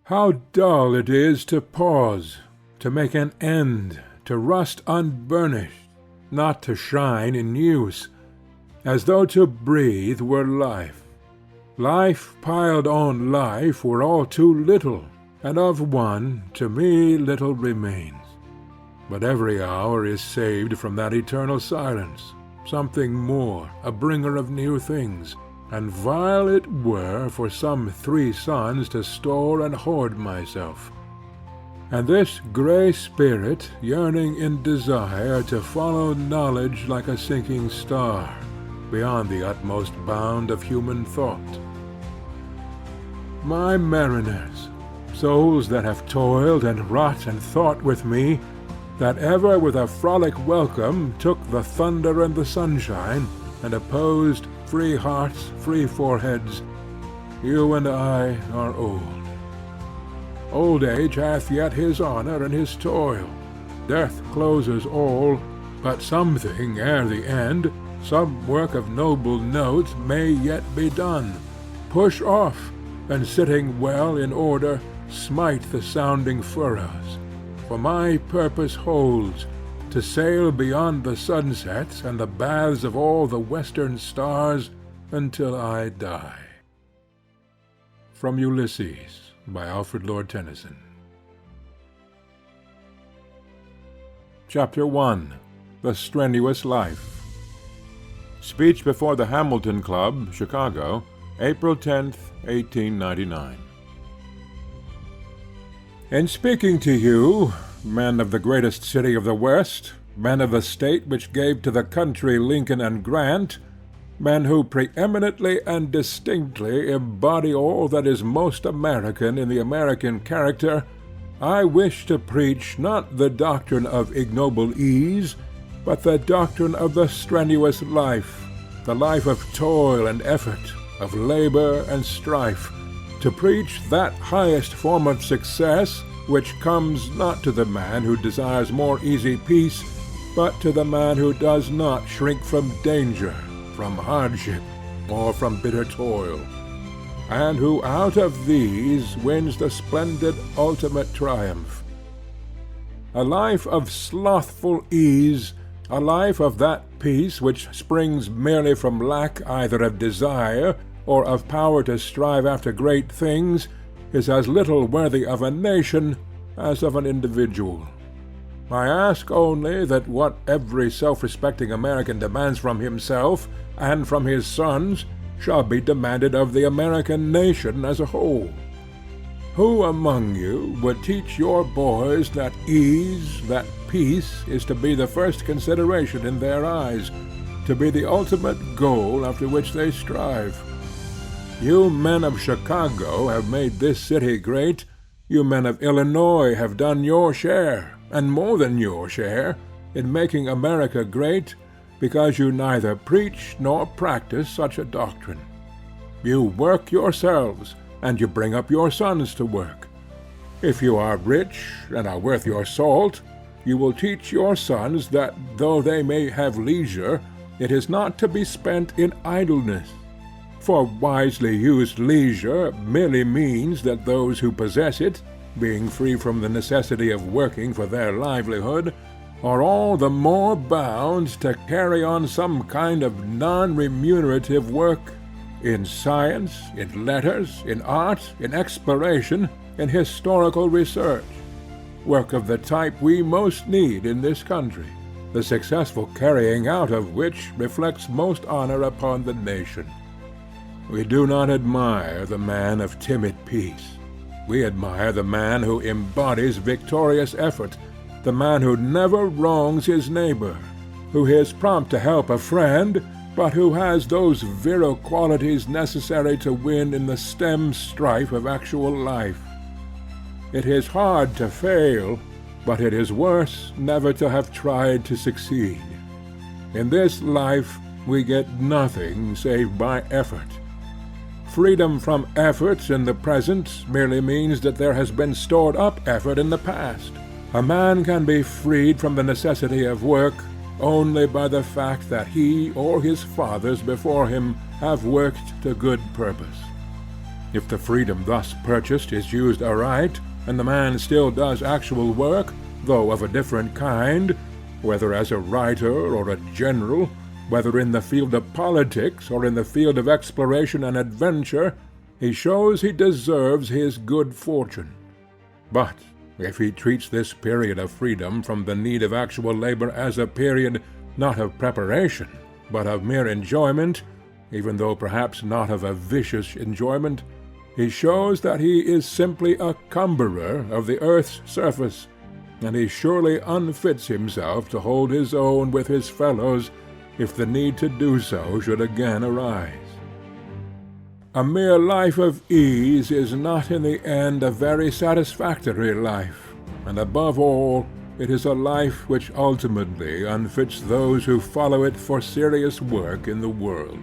How dull it is to pause, to make an end, to rust unburnished, not to shine in use, as though to breathe were life. Life piled on life were all too little, and of one to me little remains. But every hour is saved from that eternal silence, something more, a bringer of new things, and vile it were for some 3 suns to store and hoard myself. And this grey spirit yearning in desire to follow knowledge like a sinking star, beyond the utmost bound of human thought. My mariners, souls that have toiled and wrought and thought with me, that ever with a frolic welcome took the thunder and the sunshine, and opposed free hearts, free foreheads, you and I are old. Old age hath yet his honor and his toil. Death closes all, but something ere the end, some work of noble note may yet be done. Push off, and sitting well in order, smite the sounding furrows. For my purpose holds, to sail beyond the sunsets and the baths of all the western stars until I die. From Ulysses, by Alfred Lord Tennyson. Chapter 1. The Strenuous Life. Speech before the Hamilton Club, Chicago, April 10th, 1899. In speaking to you, men of the greatest city of the West, men of the state which gave to the country Lincoln and Grant, men who preeminently and distinctly embody all that is most American in the American character, I wish to preach not the doctrine of ignoble ease, but the doctrine of the strenuous life, the life of toil and effort, of labor and strife, to preach that highest form of success which comes not to the man who desires more easy peace, but to the man who does not shrink from danger, from hardship, or from bitter toil, and who out of these wins the splendid ultimate triumph. A life of slothful ease, a life of that peace which springs merely from lack either of desire or of power to strive after great things, is as little worthy of a nation as of an individual. I ask only that what every self-respecting American demands from himself and from his sons shall be demanded of the American nation as a whole. Who among you would teach your boys that ease, that peace, is to be the first consideration in their eyes, to be the ultimate goal after which they strive? You men of Chicago have made this city great. You men of Illinois have done your share, and more than your share, in making America great, because you neither preach nor practice such a doctrine. You work yourselves, and you bring up your sons to work. If you are rich and are worth your salt, you will teach your sons that though they may have leisure, it is not to be spent in idleness. For wisely used leisure merely means that those who possess it, being free from the necessity of working for their livelihood, are all the more bound to carry on some kind of non-remunerative work in science, in letters, in art, in exploration, in historical research, work of the type we most need in this country, the successful carrying out of which reflects most honor upon the nation. We do not admire the man of timid peace. We admire the man who embodies victorious effort, the man who never wrongs his neighbor, who is prompt to help a friend, but who has those virile qualities necessary to win in the stem strife of actual life. It is hard to fail, but it is worse never to have tried to succeed. In this life we get nothing save by effort. Freedom from effort in the present merely means that there has been stored up effort in the past. A man can be freed from the necessity of work only by the fact that he or his fathers before him have worked to good purpose. If the freedom thus purchased is used aright, and the man still does actual work, though of a different kind, whether as a writer or a general, whether in the field of politics or in the field of exploration and adventure, he shows he deserves his good fortune. But if he treats this period of freedom from the need of actual labor as a period not of preparation, but of mere enjoyment, even though perhaps not of a vicious enjoyment, he shows that he is simply a cumberer of the earth's surface, and he surely unfits himself to hold his own with his fellows if the need to do so should again arise. A mere life of ease is not in the end a very satisfactory life, and above all, it is a life which ultimately unfits those who follow it for serious work in the world.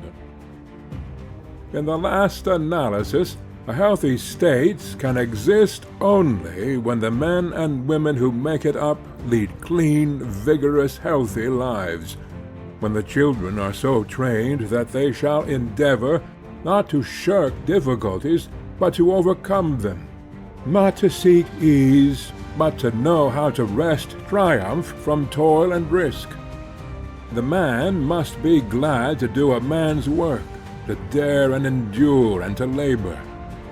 In the last analysis, a healthy state can exist only when the men and women who make it up lead clean, vigorous, healthy lives, when the children are so trained that they shall endeavor not to shirk difficulties, but to overcome them, not to seek ease, but to know how to wrest triumph from toil and risk. The man must be glad to do a man's work, to dare and endure and to labor,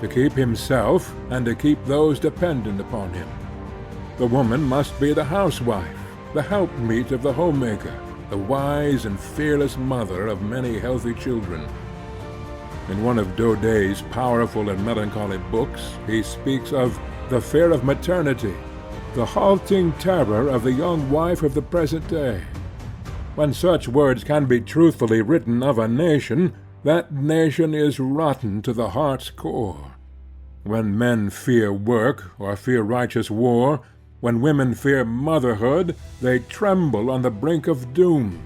to keep himself and to keep those dependent upon him. The woman must be the housewife, the helpmeet of the homemaker, the wise and fearless mother of many healthy children. In one of Daudet's powerful and melancholy books, he speaks of the fear of maternity, the halting terror of the young wife of the present day. When such words can be truthfully written of a nation, that nation is rotten to the heart's core. When men fear work or fear righteous war, when women fear motherhood, they tremble on the brink of doom.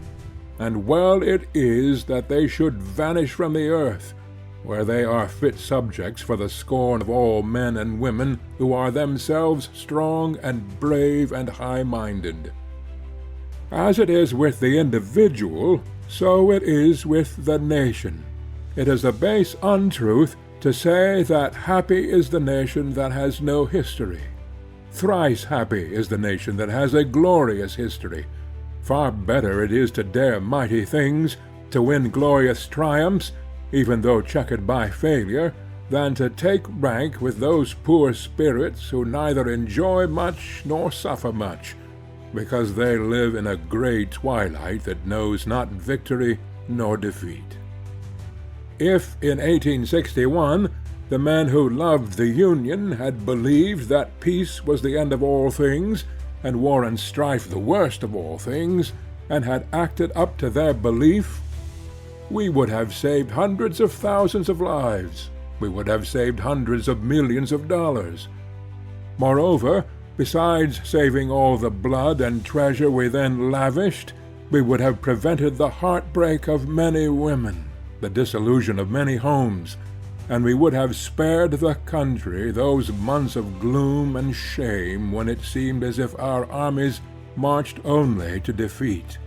And well it is that they should vanish from the earth, where they are fit subjects for the scorn of all men and women who are themselves strong and brave and high-minded. As it is with the individual, so it is with the nation. It is a base untruth to say that happy is the nation that has no history. Thrice happy is the nation that has a glorious history. Far better it is to dare mighty things, to win glorious triumphs, even though checkered by failure, than to take rank with those poor spirits who neither enjoy much nor suffer much, because they live in a gray twilight that knows not victory nor defeat. If in 1861 the men who loved the Union had believed that peace was the end of all things, and war and strife the worst of all things, and had acted up to their belief, we would have saved hundreds of thousands of lives. We would have saved hundreds of millions of dollars. Moreover, besides saving all the blood and treasure we then lavished, we would have prevented the heartbreak of many women, the disillusion of many homes, and we would have spared the country those months of gloom and shame when it seemed as if our armies marched only to defeat.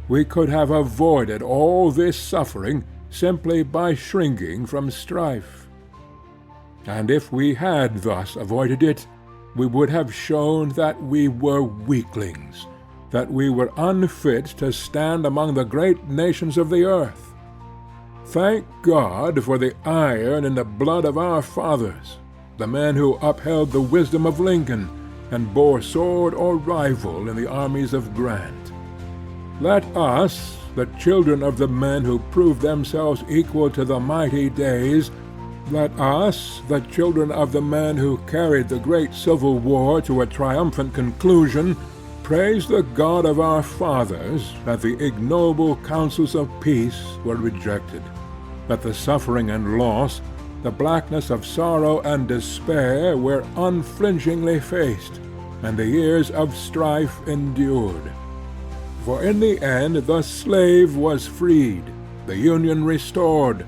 We could have avoided all this suffering simply by shrinking from strife. And if we had thus avoided it, we would have shown that we were weaklings, that we were unfit to stand among the great nations of the earth. Thank God for the iron in the blood of our fathers, the men who upheld the wisdom of Lincoln and bore sword or rifle in the armies of Grant. Let us, the children of the men who proved themselves equal to the mighty days, let us, the children of the men who carried the great Civil War to a triumphant conclusion, praise the God of our fathers that the ignoble counsels of peace were rejected, that the suffering and loss, the blackness of sorrow and despair were unflinchingly faced, and the years of strife endured. For in the end the slave was freed, the Union restored,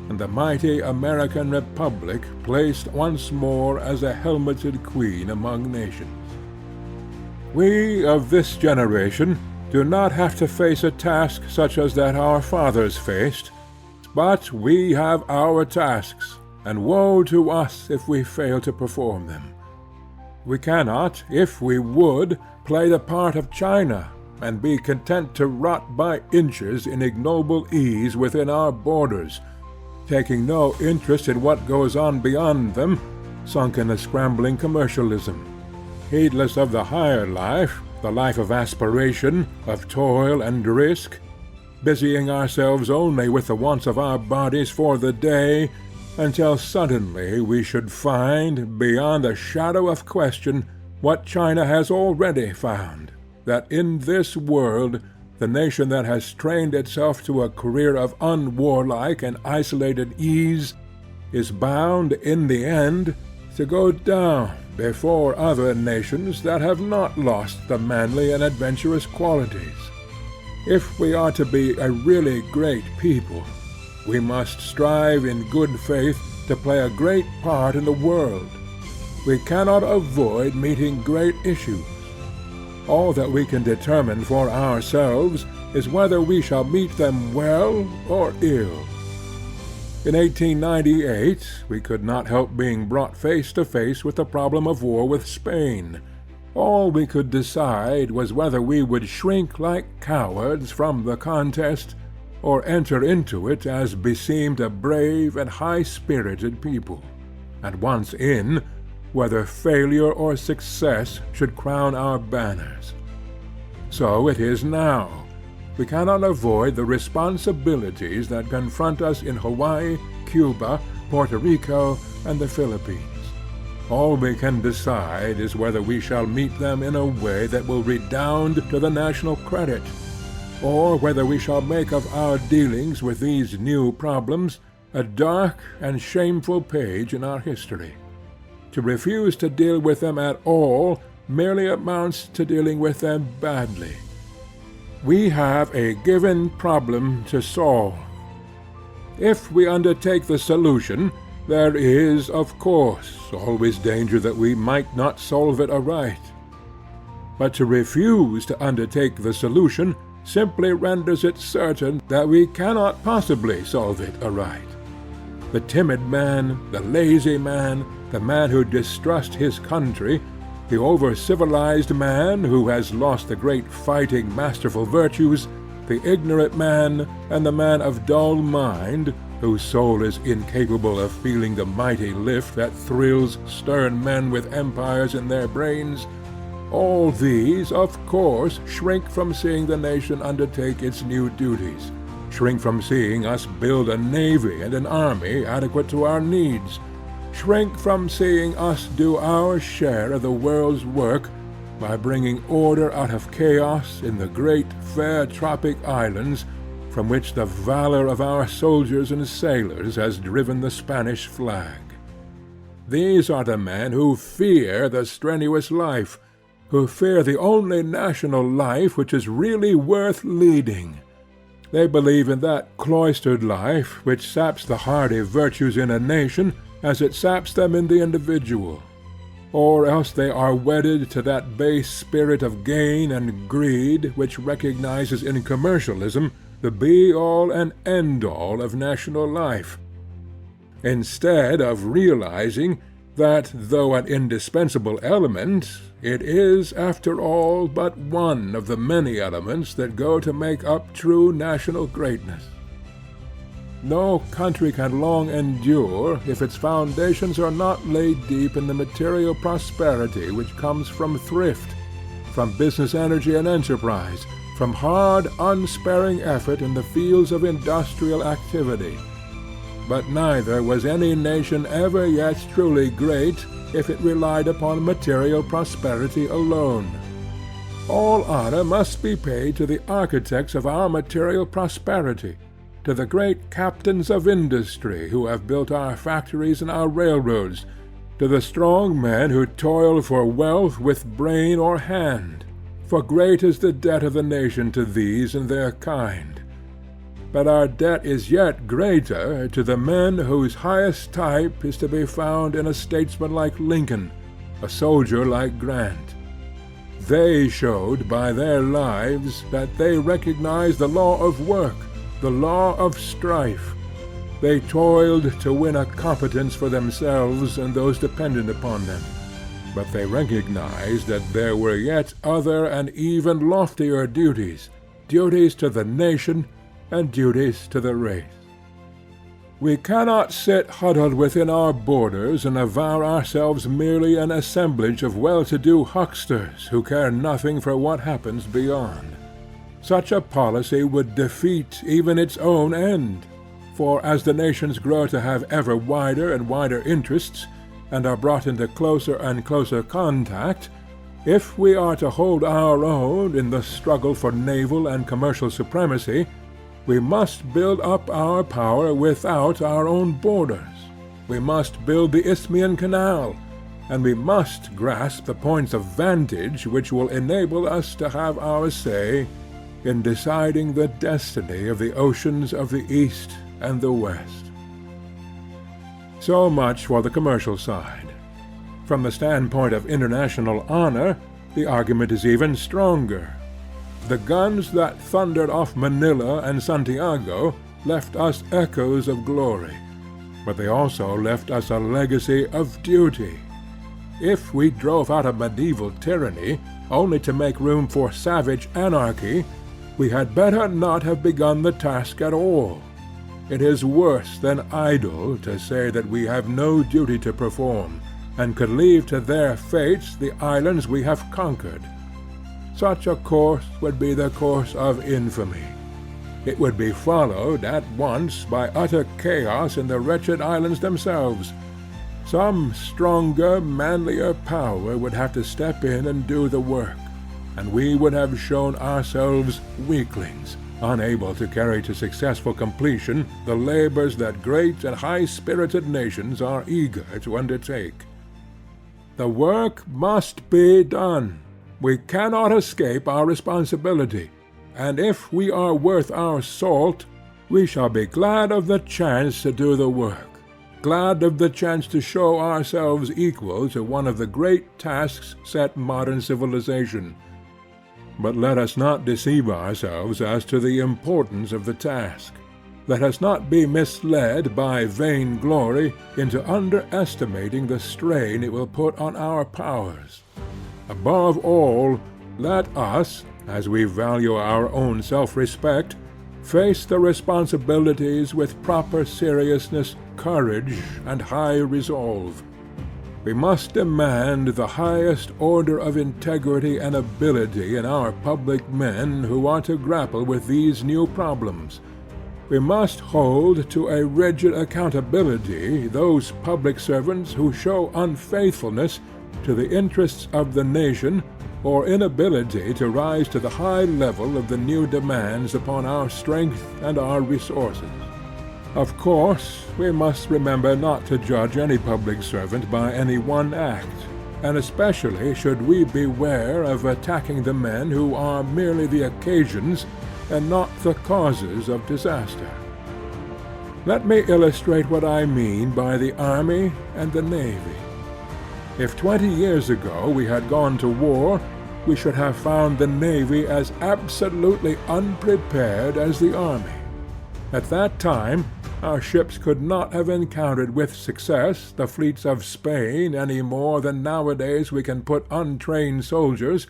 and the mighty American Republic placed once more as a helmeted queen among nations. We of this generation do not have to face a task such as that our fathers faced, but we have our tasks, and woe to us if we fail to perform them. We cannot, if we would, play the part of China, and be content to rot by inches in ignoble ease within our borders, taking no interest in what goes on beyond them, sunk in a scrambling commercialism, heedless of the higher life, the life of aspiration, of toil and risk, busying ourselves only with the wants of our bodies for the day, until suddenly we should find, beyond a shadow of question, what China has already found, that in this world the nation that has trained itself to a career of unwarlike and isolated ease is bound, in the end, to go down before other nations that have not lost the manly and adventurous qualities. If we are to be a really great people, we must strive in good faith to play a great part in the world. We cannot avoid meeting great issues. All that we can determine for ourselves is whether we shall meet them well or ill. In 1898 we could not help being brought face to face with the problem of war with Spain. All we could decide was whether we would shrink like cowards from the contest, or enter into it as beseemed a brave and high-spirited people, and once in, whether failure or success should crown our banners. So it is now. We cannot avoid the responsibilities that confront us in Hawaii, Cuba, Puerto Rico, and the Philippines. All we can decide is whether we shall meet them in a way that will redound to the national credit, or whether we shall make of our dealings with these new problems a dark and shameful page in our history. To refuse to deal with them at all merely amounts to dealing with them badly. We have a given problem to solve. If we undertake the solution, there is, of course, always danger that we might not solve it aright. But to refuse to undertake the solution simply renders it certain that we cannot possibly solve it aright. The timid man, the lazy man, the man who distrusts his country, the over-civilized man who has lost the great fighting masterful virtues, the ignorant man, and the man of dull mind, whose soul is incapable of feeling the mighty lift that thrills stern men with empires in their brains, all these, of course, shrink from seeing the nation undertake its new duties, shrink from seeing us build a navy and an army adequate to our needs, shrink from seeing us do our share of the world's work by bringing order out of chaos in the great fair tropic islands from which the valor of our soldiers and sailors has driven the Spanish flag. These are the men who fear the strenuous life, who fear the only national life which is really worth leading. They believe in that cloistered life which saps the hardy virtues in a nation as it saps them in the individual, or else they are wedded to that base spirit of gain and greed which recognizes in commercialism the be-all and end-all of national life, instead of realizing that, though an indispensable element, it is, after all, but one of the many elements that go to make up true national greatness. No country can long endure if its foundations are not laid deep in the material prosperity which comes from thrift, from business energy and enterprise, from hard, unsparing effort in the fields of industrial activity. But neither was any nation ever yet truly great if it relied upon material prosperity alone. All honor must be paid to the architects of our material prosperity, to the great captains of industry who have built our factories and our railroads, to the strong men who toil for wealth with brain or hand, for great is the debt of the nation to these and their kind. But our debt is yet greater to the men whose highest type is to be found in a statesman like Lincoln, a soldier like Grant. They showed by their lives that they recognized the law of work, the law of strife, They toiled to win a competence for themselves and those dependent upon them. But they recognized that there were yet other and even loftier duties, duties to the nation and duties to the race. We cannot sit huddled within our borders and avow ourselves merely an assemblage of well-to-do hucksters who care nothing for what happens beyond. Such a policy would defeat even its own end, for as the nations grow to have ever wider and wider interests, and are brought into closer and closer contact, if we are to hold our own in the struggle for naval and commercial supremacy, we must build up our power without our own borders. We must build the Isthmian Canal, and we must grasp the points of vantage which will enable us to have our say in deciding the destiny of the oceans of the East and the West. So much for the commercial side. From the standpoint of international honor, the argument is even stronger. The guns that thundered off Manila and Santiago left us echoes of glory, but they also left us a legacy of duty. If we drove out of medieval tyranny only to make room for savage anarchy, we had better not have begun the task at all. It is worse than idle to say that we have no duty to perform, and could leave to their fates the islands we have conquered. Such a course would be the course of infamy. It would be followed at once by utter chaos in the wretched islands themselves. Some stronger, manlier power would have to step in and do the work, and we would have shown ourselves weaklings, unable to carry to successful completion the labors that great and high-spirited nations are eager to undertake. The work must be done. We cannot escape our responsibility, and if we are worth our salt, we shall be glad of the chance to do the work, glad of the chance to show ourselves equal to one of the great tasks set modern civilization. But let us not deceive ourselves as to the importance of the task. Let us not be misled by vainglory into underestimating the strain it will put on our powers. Above all, let us, as we value our own self-respect, face the responsibilities with proper seriousness, courage, and high resolve. We must demand the highest order of integrity and ability in our public men who are to grapple with these new problems. We must hold to a rigid accountability those public servants who show unfaithfulness to the interests of the nation, or inability to rise to the high level of the new demands upon our strength and our resources. Of course, we must remember not to judge any public servant by any one act, and especially should we beware of attacking the men who are merely the occasions and not the causes of disaster. Let me illustrate what I mean by the Army and the Navy. If 20 years ago we had gone to war, we should have found the Navy as absolutely unprepared as the Army. At that time, our ships could not have encountered with success the fleets of Spain any more than nowadays we can put untrained soldiers,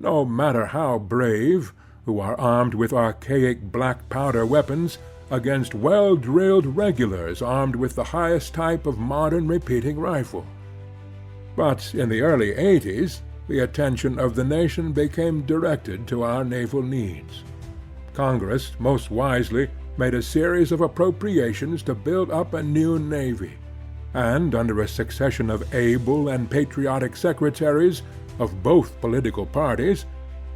no matter how brave, who are armed with archaic black powder weapons, against well-drilled regulars armed with the highest type of modern repeating rifle. But in the early '80s, the attention of the nation became directed to our naval needs. Congress, most wisely, made a series of appropriations to build up a new navy, and under a succession of able and patriotic secretaries of both political parties,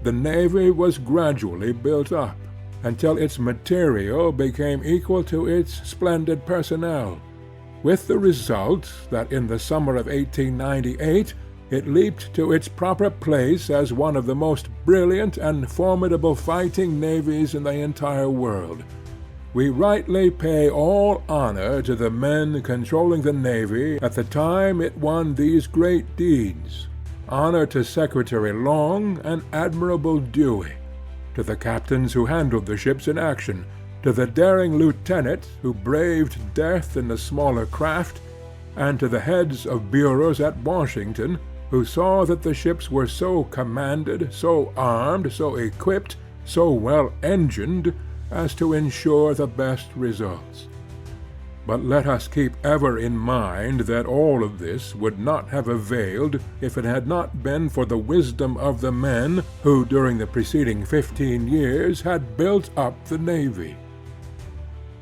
the navy was gradually built up, until its material became equal to its splendid personnel, with the result that in the summer of 1898 it leaped to its proper place as one of the most brilliant and formidable fighting navies in the entire world. We rightly pay all honor to the men controlling the Navy at the time it won these great deeds, honor to Secretary Long and Admiral Dewey, to the captains who handled the ships in action, to the daring lieutenant who braved death in the smaller craft, and to the heads of bureaus at Washington who saw that the ships were so commanded, so armed, so equipped, so well engined, as to ensure the best results. But let us keep ever in mind that all of this would not have availed if it had not been for the wisdom of the men who during the preceding 15 years had built up the Navy.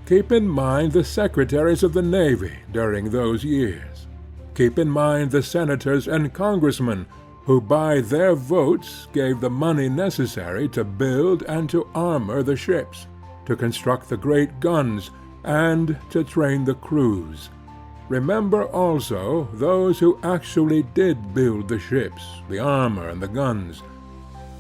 Keep in mind the secretaries of the Navy during those years. Keep in mind the senators and congressmen who by their votes gave the money necessary to build and to armor the ships, to construct the great guns, and to train the crews. Remember also those who actually did build the ships, the armor, and the guns.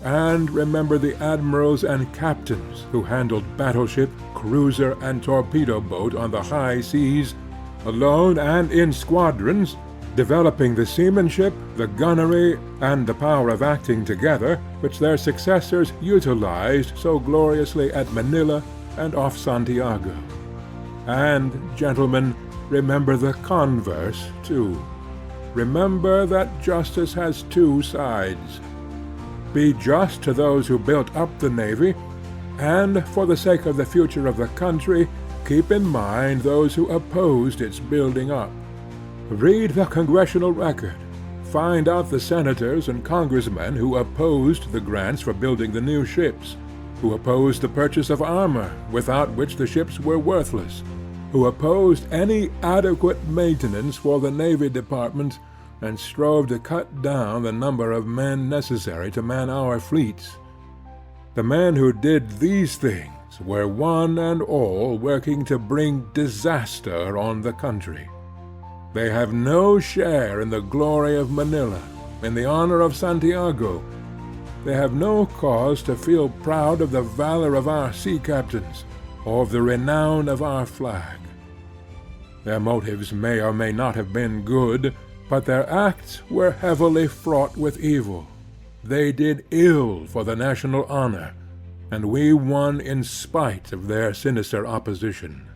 And remember the admirals and captains who handled battleship, cruiser, and torpedo boat on the high seas, alone and in squadrons, developing the seamanship, the gunnery, and the power of acting together, which their successors utilized so gloriously at Manila and off Santiago. And, gentlemen, remember the converse, too. Remember that justice has two sides. Be just to those who built up the Navy, and, for the sake of the future of the country, keep in mind those who opposed its building up. Read the congressional record. Find out the senators and congressmen who opposed the grants for building the new ships, who opposed the purchase of armor, without which the ships were worthless, who opposed any adequate maintenance for the Navy Department, and strove to cut down the number of men necessary to man our fleets. The men who did these things were one and all working to bring disaster on the country. They have no share in the glory of Manila, in the honor of Santiago. They have no cause to feel proud of the valor of our sea captains, or of the renown of our flag. Their motives may or may not have been good, but their acts were heavily fraught with evil. They did ill for the national honor, and we won in spite of their sinister opposition.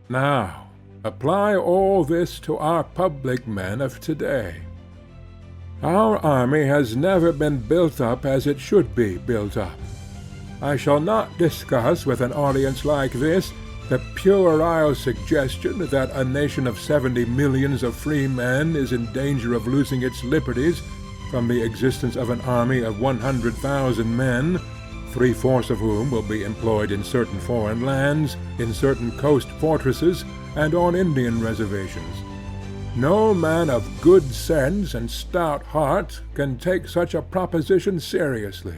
Now, apply all this to our public men of today. Our army has never been built up as it should be built up. I shall not discuss with an audience like this the puerile suggestion that a nation of 70 millions of free men is in danger of losing its liberties from the existence of an army of 100,000 men, 3/4 of whom will be employed in certain foreign lands, in certain coast fortresses, and on Indian reservations. No man of good sense and stout heart can take such a proposition seriously.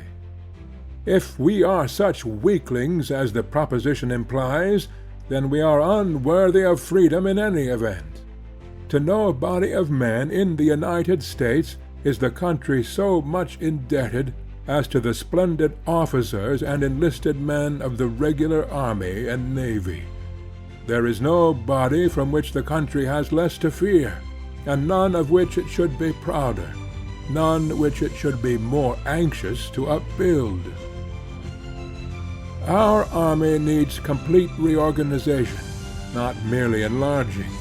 If we are such weaklings as the proposition implies, then we are unworthy of freedom in any event. To no body of men in the United States is the country so much indebted as to the splendid officers and enlisted men of the regular army and navy. There is no body from which the country has less to fear, and none of which it should be prouder, none which it should be more anxious to upbuild. Our army needs complete reorganization, not merely enlarging,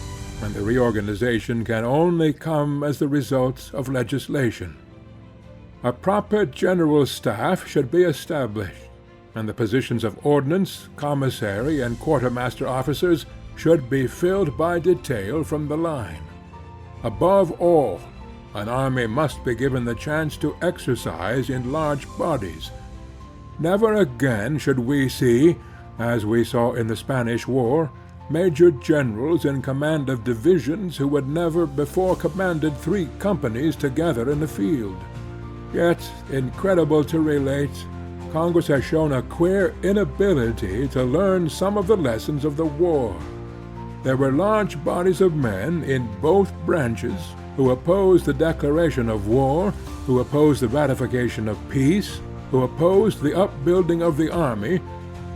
and the reorganization can only come as the result of legislation. A proper general staff should be established, and the positions of ordnance, commissary, and quartermaster officers should be filled by detail from the line. Above all, an army must be given the chance to exercise in large bodies. Never again should we see, as we saw in the Spanish War, major generals in command of divisions who had never before commanded 3 companies together in the field. Yet, incredible to relate, Congress has shown a queer inability to learn some of the lessons of the war. There were large bodies of men in both branches who opposed the declaration of war, who opposed the ratification of peace, who opposed the upbuilding of the army,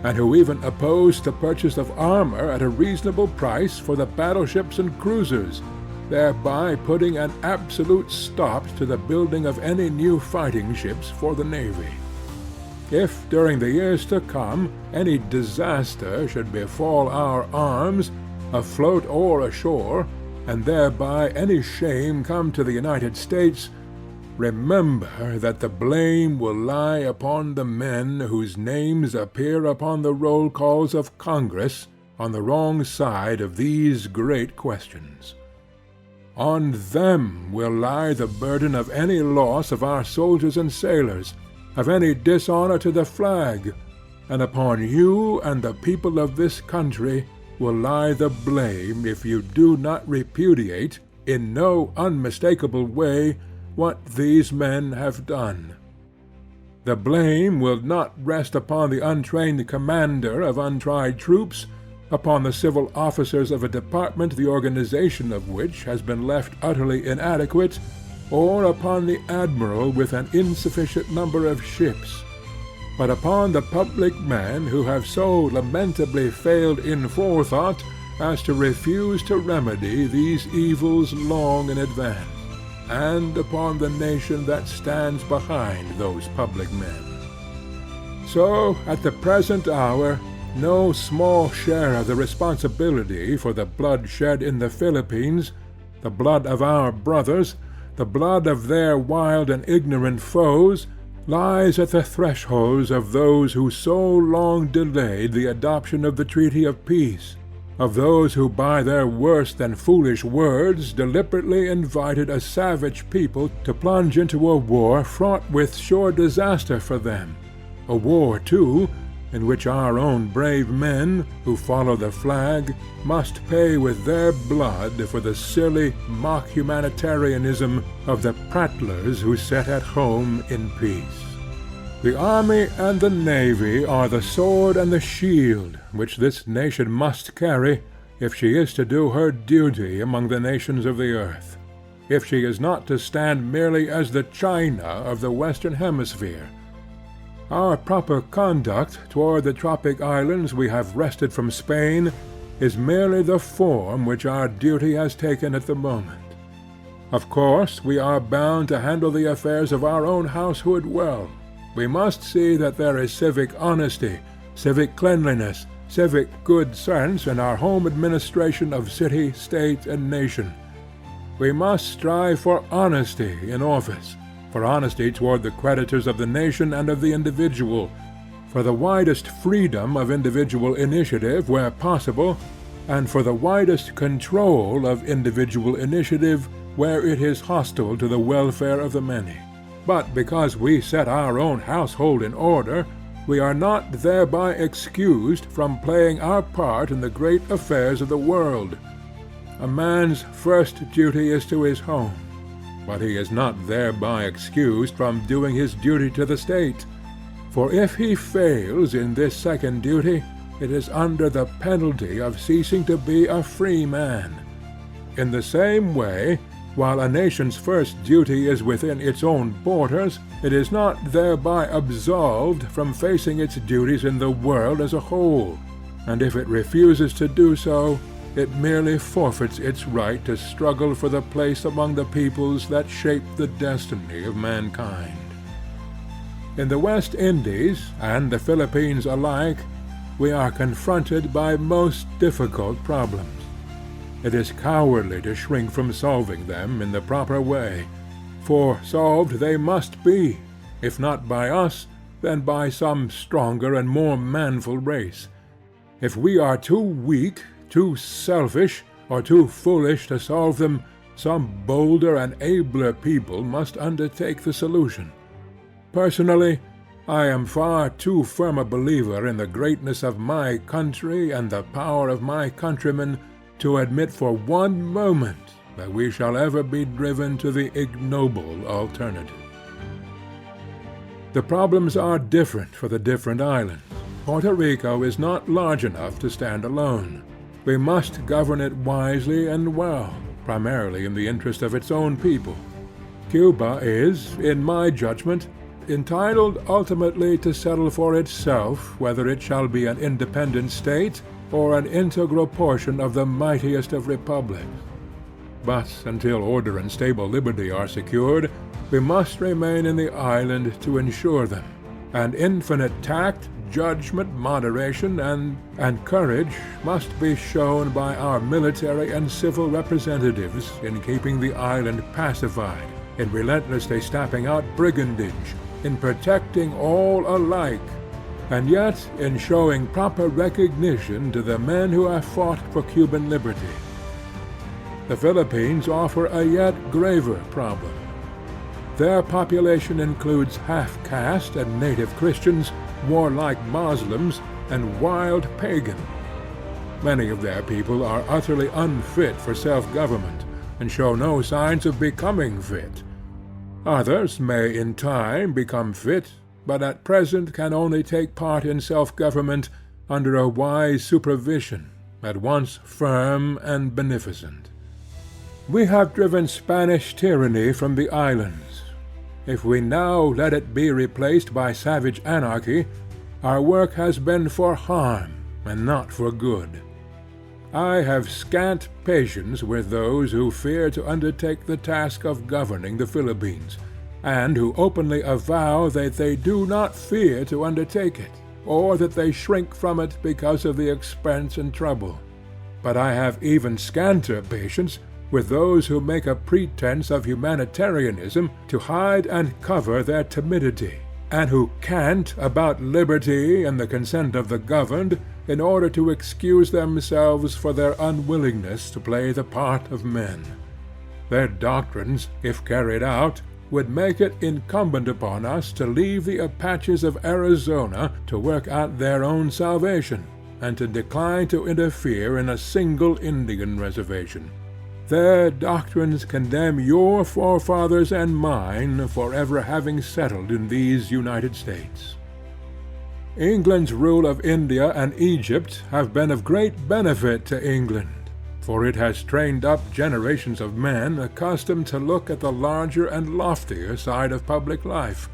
and who even opposed the purchase of armor at a reasonable price for the battleships and cruisers, thereby putting an absolute stop to the building of any new fighting ships for the Navy. If during the years to come any disaster should befall our arms, afloat or ashore, and thereby any shame come to the United States, remember that the blame will lie upon the men whose names appear upon the roll calls of Congress on the wrong side of these great questions. On them will lie the burden of any loss of our soldiers and sailors, of any dishonor to the flag, and upon you and the people of this country will lie the blame if you do not repudiate, in no unmistakable way, what these men have done. The blame will not rest upon the untrained commander of untried troops, upon the civil officers of a department the organization of which has been left utterly inadequate, or upon the admiral with an insufficient number of ships, but upon the public men who have so lamentably failed in forethought as to refuse to remedy these evils long in advance, and upon the nation that stands behind those public men. So, at the present hour, no small share of the responsibility for the blood shed in the Philippines, the blood of our brothers, the blood of their wild and ignorant foes, lies at the thresholds of those who so long delayed the adoption of the treaty of peace, of those who by their worse than foolish words deliberately invited a savage people to plunge into a war fraught with sure disaster for them, a war, too, in which our own brave men, who follow the flag, must pay with their blood for the silly mock humanitarianism of the prattlers who sit at home in peace. The army and the navy are the sword and the shield which this nation must carry if she is to do her duty among the nations of the earth, if she is not to stand merely as the China of the Western Hemisphere. Our proper conduct toward the tropic islands we have wrested from Spain is merely the form which our duty has taken at the moment. Of course, we are bound to handle the affairs of our own household well. We must see that there is civic honesty, civic cleanliness, civic good sense in our home administration of city, state, and nation. We must strive for honesty in office, for honesty toward the creditors of the nation and of the individual, for the widest freedom of individual initiative where possible, and for the widest control of individual initiative where it is hostile to the welfare of the many. But because we set our own household in order, we are not thereby excused from playing our part in the great affairs of the world. A man's first duty is to his home, but he is not thereby excused from doing his duty to the state. For if he fails in this second duty, it is under the penalty of ceasing to be a free man. In the same way, while a nation's first duty is within its own borders, it is not thereby absolved from facing its duties in the world as a whole, and if it refuses to do so, it merely forfeits its right to struggle for the place among the peoples that shape the destiny of mankind. In the West Indies and the Philippines alike, we are confronted by most difficult problems. It is cowardly to shrink from solving them in the proper way, for solved they must be, if not by us, then by some stronger and more manful race. If we are too weak, too selfish, or too foolish to solve them, some bolder and abler people must undertake the solution. Personally, I am far too firm a believer in the greatness of my country and the power of my countrymen to admit for one moment that we shall ever be driven to the ignoble alternative. The problems are different for the different islands. Puerto Rico is not large enough to stand alone. We must govern it wisely and well, primarily in the interest of its own people. Cuba is, in my judgment, entitled ultimately to settle for itself whether it shall be an independent state or an integral portion of the mightiest of republics. But until order and stable liberty are secured, we must remain in the island to ensure them, and infinite tact, judgment, moderation, and courage must be shown by our military and civil representatives in keeping the island pacified, in relentlessly stamping out brigandage, in protecting all alike, and yet in showing proper recognition to the men who have fought for Cuban liberty. The Philippines offer a yet graver problem. Their population includes half-caste and native Christians, warlike Muslims, and wild pagan. Many of their people are utterly unfit for self-government and show no signs of becoming fit. Others may in time become fit, but at present can only take part in self-government under a wise supervision, at once firm and beneficent. We have driven Spanish tyranny from the islands. If we now let it be replaced by savage anarchy, our work has been for harm and not for good. I have scant patience with those who fear to undertake the task of governing the Philippines, and who openly avow that they do not fear to undertake it, or that they shrink from it because of the expense and trouble. But I have even scanter patience with those who make a pretense of humanitarianism to hide and cover their timidity, and who cant about liberty and the consent of the governed in order to excuse themselves for their unwillingness to play the part of men. Their doctrines, if carried out, would make it incumbent upon us to leave the Apaches of Arizona to work out their own salvation, and to decline to interfere in a single Indian reservation. Their doctrines condemn your forefathers and mine for ever having settled in these United States. England's rule of India and Egypt have been of great benefit to England, for it has trained up generations of men accustomed to look at the larger and loftier side of public life.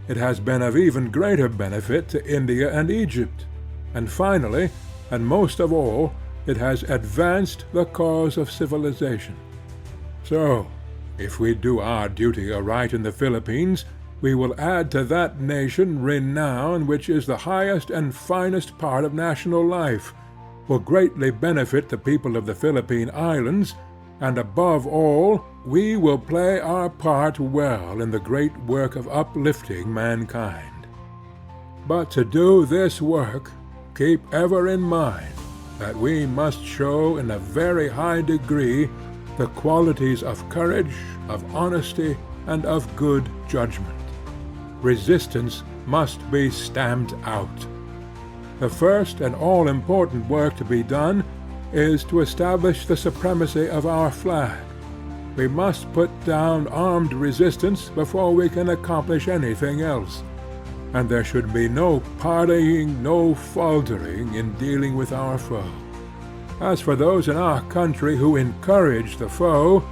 It has been of even greater benefit to India and Egypt, and finally, and most of all, it has advanced the cause of civilization. So, if we do our duty aright in the Philippines, we will add to that nation renown which is the highest and finest part of national life, will greatly benefit the people of the Philippine Islands, and above all, we will play our part well in the great work of uplifting mankind. But to do this work, keep ever in mind that we must show in a very high degree the qualities of courage, of honesty, and of good judgment. Resistance must be stamped out. The first and all-important work to be done is to establish the supremacy of our flag. We must put down armed resistance before we can accomplish anything else, and there should be no parleying, no faltering in dealing with our foe. As for those in our country who encourage the foe,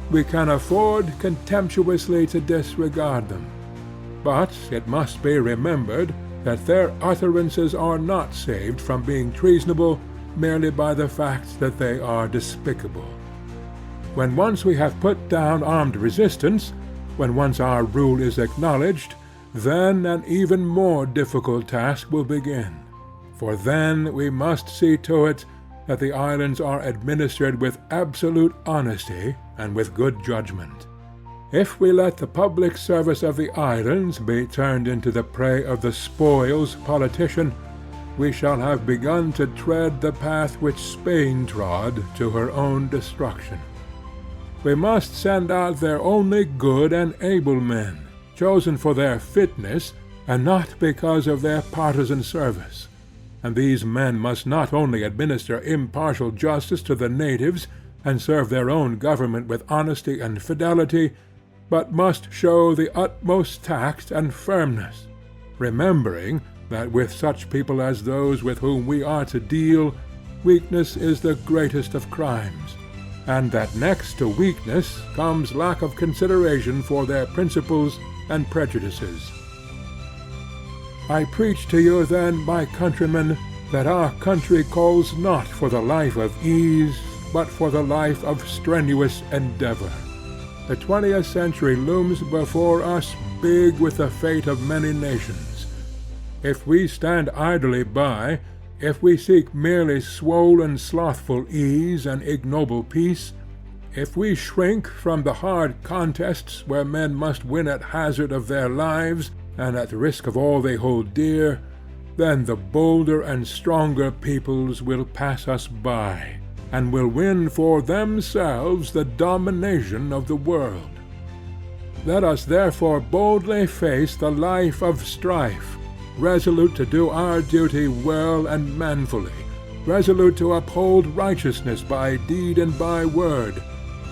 we can afford contemptuously to disregard them. But it must be remembered that their utterances are not saved from being treasonable merely by the fact that they are despicable. When once we have put down armed resistance, when once our rule is acknowledged, then an even more difficult task will begin, for then we must see to it that the islands are administered with absolute honesty and with good judgment. If we let the public service of the islands be turned into the prey of the spoils politician, we shall have begun to tread the path which Spain trod to her own destruction. We must send out their only good and able men, chosen for their fitness, and not because of their partisan service. And these men must not only administer impartial justice to the natives, and serve their own government with honesty and fidelity, but must show the utmost tact and firmness, remembering that with such people as those with whom we are to deal, weakness is the greatest of crimes, and that next to weakness comes lack of consideration for their principles and prejudices. I preach to you then, my countrymen, that our country calls not for the life of ease, but for the life of strenuous endeavor. The 20th century looms before us big with the fate of many nations, if we stand idly by, if we seek merely swollen slothful ease and ignoble peace, if we shrink from the hard contests where men must win at hazard of their lives and at risk of all they hold dear, then the bolder and stronger peoples will pass us by, and will win for themselves the domination of the world. Let us therefore boldly face the life of strife, resolute to do our duty well and manfully, resolute to uphold righteousness by deed and by word,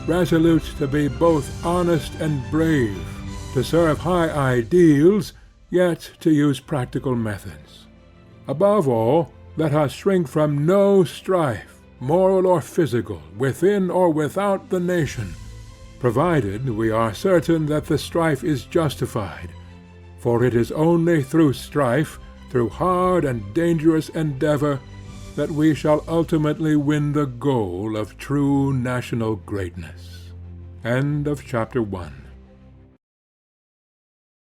resolute to be both honest and brave, to serve high ideals, yet to use practical methods. Above all, let us shrink from no strife, moral or physical, within or without the nation, provided we are certain that the strife is justified, for it is only through strife, through hard and dangerous endeavor, that we shall ultimately win the goal of true national greatness. End of chapter 1.